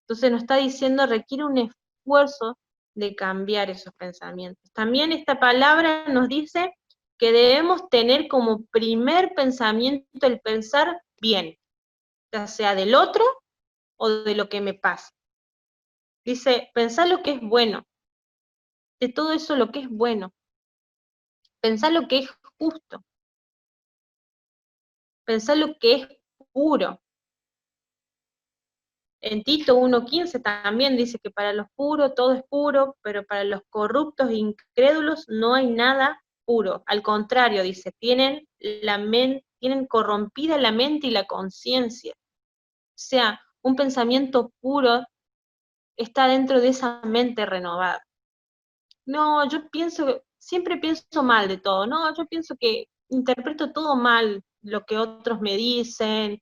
Entonces nos está diciendo, requiere un esfuerzo de cambiar esos pensamientos. También esta palabra nos dice que debemos tener como primer pensamiento el pensar bien, ya sea del otro o de lo que me pasa. Dice, pensar lo que es bueno, de todo eso lo que es bueno. Pensar lo que es justo. Pensar lo que es puro. En Tito 1:15 también dice que para los puros todo es puro, pero para los corruptos e incrédulos no hay nada puro. Al contrario, dice, tienen corrompida la mente y la conciencia. O sea, un pensamiento puro está dentro de esa mente renovada. No, siempre pienso mal de todo, no, yo pienso que interpreto todo mal, lo que otros me dicen,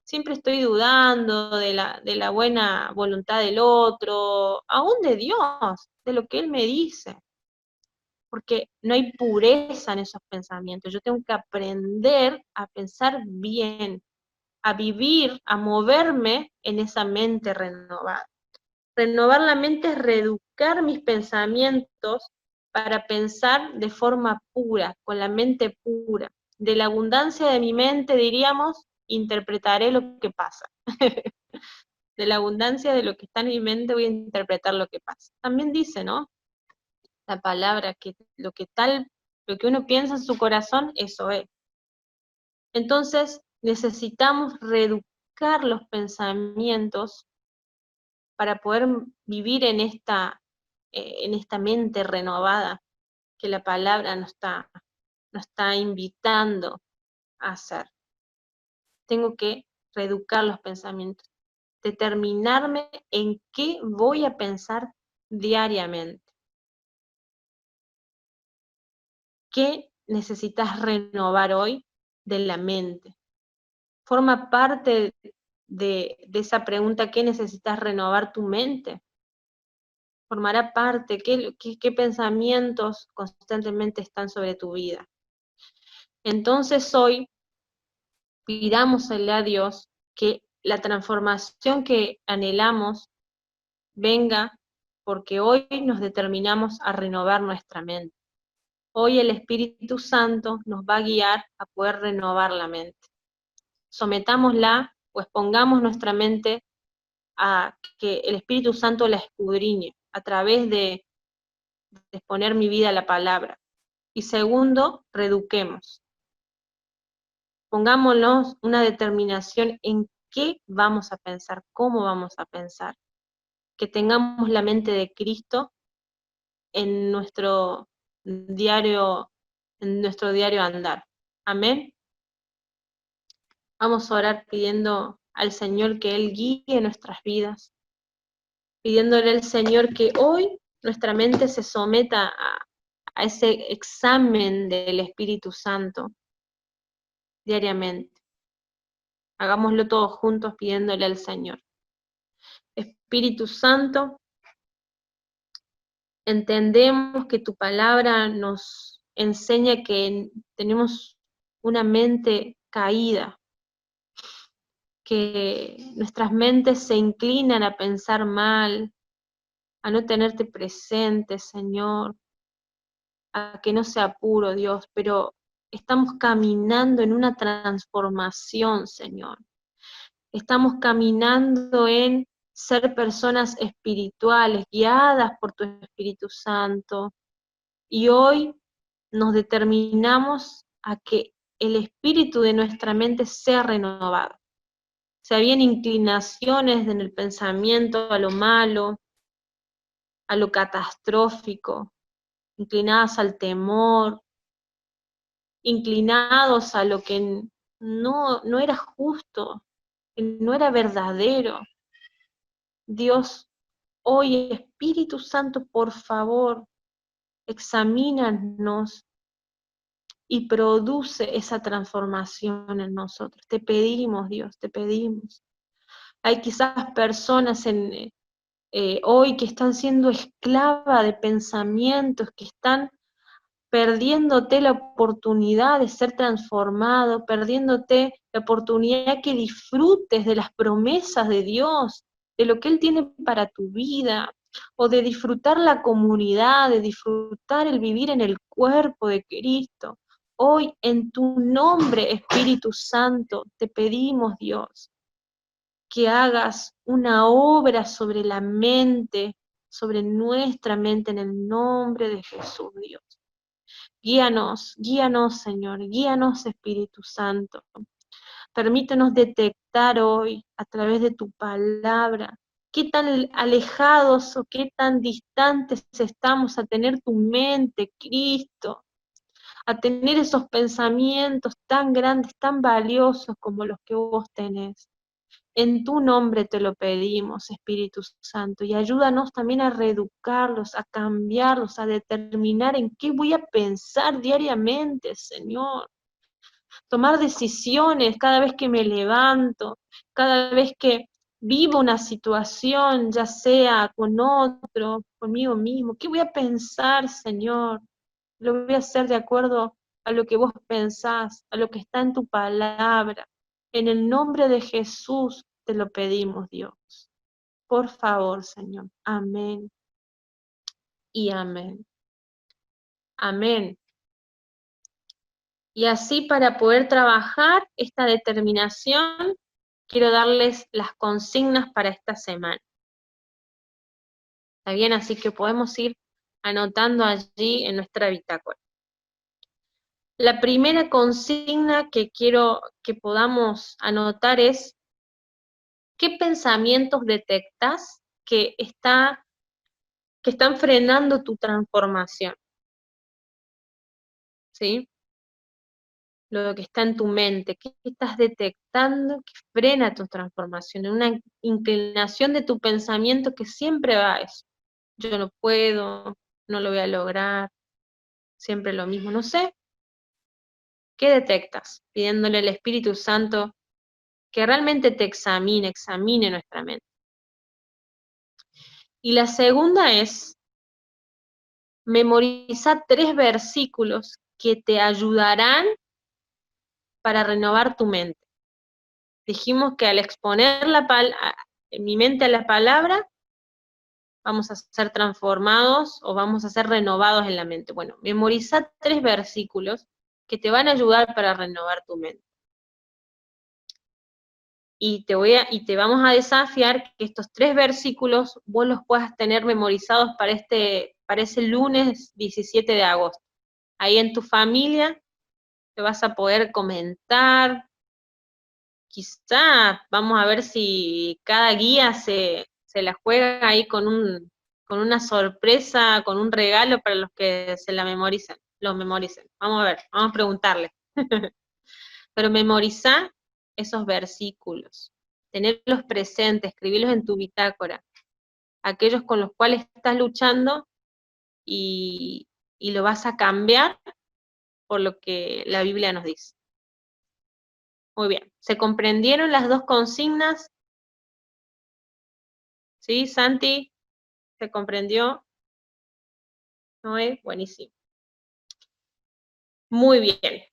siempre estoy dudando de la buena voluntad del otro, aún de Dios, de lo que Él me dice, porque no hay pureza en esos pensamientos, yo tengo que aprender a pensar bien, a vivir, a moverme en esa mente renovada. Renovar la mente es reeducar mis pensamientos para pensar de forma pura, con la mente pura. De la abundancia de mi mente, diríamos, interpretaré lo que pasa. De la abundancia de lo que está en mi mente voy a interpretar lo que pasa. También dice, ¿no? La palabra que lo que uno piensa en su corazón, eso es. Entonces, necesitamos reeducar los pensamientos para poder vivir en esta mente renovada que la palabra nos está invitando a hacer. Tengo que reeducar los pensamientos, determinarme en qué voy a pensar diariamente. ¿Qué necesitas renovar hoy de la mente? Forma parte de esa pregunta, ¿qué necesitas renovar tu mente? Formará parte, qué pensamientos constantemente están sobre tu vida. Entonces hoy pidámosle a Dios que la transformación que anhelamos venga porque hoy nos determinamos a renovar nuestra mente. Hoy el Espíritu Santo nos va a guiar a poder renovar la mente. Sometámosla o expongamos nuestra mente a que el Espíritu Santo la escudriñe a través de exponer mi vida a la palabra. Y segundo, reeduquemos. Pongámonos una determinación en qué vamos a pensar, cómo vamos a pensar. Que tengamos la mente de Cristo en nuestro diario andar. Amén. Vamos a orar pidiendo al Señor que Él guíe nuestras vidas, pidiéndole al Señor que hoy nuestra mente se someta a ese examen del Espíritu Santo diariamente. Hagámoslo todos juntos pidiéndole al Señor. Espíritu Santo, entendemos que tu palabra nos enseña que tenemos una mente caída, que nuestras mentes se inclinan a pensar mal, a no tenerte presente, Señor, a que no sea puro, Dios, pero estamos caminando en una transformación, Señor. Estamos caminando en ser personas espirituales, guiadas por tu Espíritu Santo. Y hoy nos determinamos a que el espíritu de nuestra mente sea renovado. Si habían inclinaciones en el pensamiento a lo malo, a lo catastrófico, inclinadas al temor, inclinados a lo que no era justo, que no era verdadero. Dios, hoy Espíritu Santo, por favor, examínanos y produce esa transformación en nosotros. Te pedimos, Dios, te pedimos. Hay quizás personas hoy que están siendo esclavas de pensamientos, que están perdiéndote la oportunidad de ser transformado, perdiéndote la oportunidad que disfrutes de las promesas de Dios, de lo que Él tiene para tu vida, o de disfrutar la comunidad, de disfrutar el vivir en el cuerpo de Cristo. Hoy, en tu nombre, Espíritu Santo, te pedimos, Dios, que hagas una obra sobre la mente, sobre nuestra mente, en el nombre de Jesús, Dios. Guíanos, guíanos, Señor, guíanos, Espíritu Santo. Permítenos detectar hoy, a través de tu palabra, qué tan alejados o qué tan distantes estamos a tener tu mente, Cristo, a tener esos pensamientos tan grandes, tan valiosos como los que vos tenés. En tu nombre te lo pedimos, Espíritu Santo, y ayúdanos también a reeducarlos, a cambiarlos, a determinar en qué voy a pensar diariamente, Señor. Tomar decisiones cada vez que me levanto, cada vez que vivo una situación, ya sea con otro, conmigo mismo. ¿Qué voy a pensar, Señor? Lo voy a hacer de acuerdo a lo que vos pensás, a lo que está en tu palabra. En el nombre de Jesús te lo pedimos, Dios. Por favor, Señor. Amén. Y amén. Amén. Y así, para poder trabajar esta determinación, quiero darles las consignas para esta semana. ¿Está bien? Así que podemos ir anotando allí en nuestra bitácora. La primera consigna que quiero que podamos anotar es: ¿qué pensamientos detectas que están frenando tu transformación? ¿Sí? Lo que está en tu mente, ¿qué estás detectando que frena tu transformación? Una inclinación de tu pensamiento que siempre va a eso. Yo no puedo, no lo voy a lograr, siempre lo mismo, no sé. ¿Qué detectas? Pidiéndole al Espíritu Santo que realmente te examine nuestra mente. Y la segunda es: memoriza 3 versículos que te ayudarán para renovar tu mente. Dijimos que al exponer mi mente a la palabra, vamos a ser transformados o vamos a ser renovados en la mente. Bueno, memoriza 3 versículos que te van a ayudar para renovar tu mente. Y te vamos a desafiar que estos 3 versículos vos los puedas tener memorizados para ese lunes 17 de agosto. Ahí en tu familia te vas a poder comentar. Quizá vamos a ver si cada guía se la juega ahí con una sorpresa, con un regalo para los que se lo memoricen. Vamos a ver, vamos a preguntarle. Pero memorizá esos versículos, tenerlos presentes, escribirlos en tu bitácora, aquellos con los cuales estás luchando y y lo vas a cambiar por lo que la Biblia nos dice. Muy bien. ¿Se comprendieron las dos consignas? ¿Sí, Santi? ¿Se comprendió? Noé, buenísimo. Muy bien.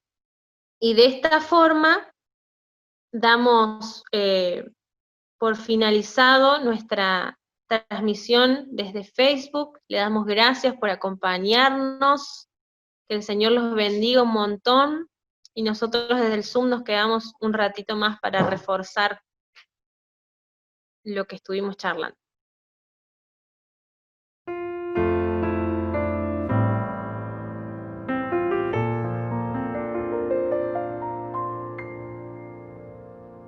Y de esta forma damos por finalizado nuestra transmisión desde Facebook. Le damos gracias por acompañarnos. Que el Señor los bendiga un montón. Y nosotros desde el Zoom nos quedamos un ratito más para reforzar lo que estuvimos charlando.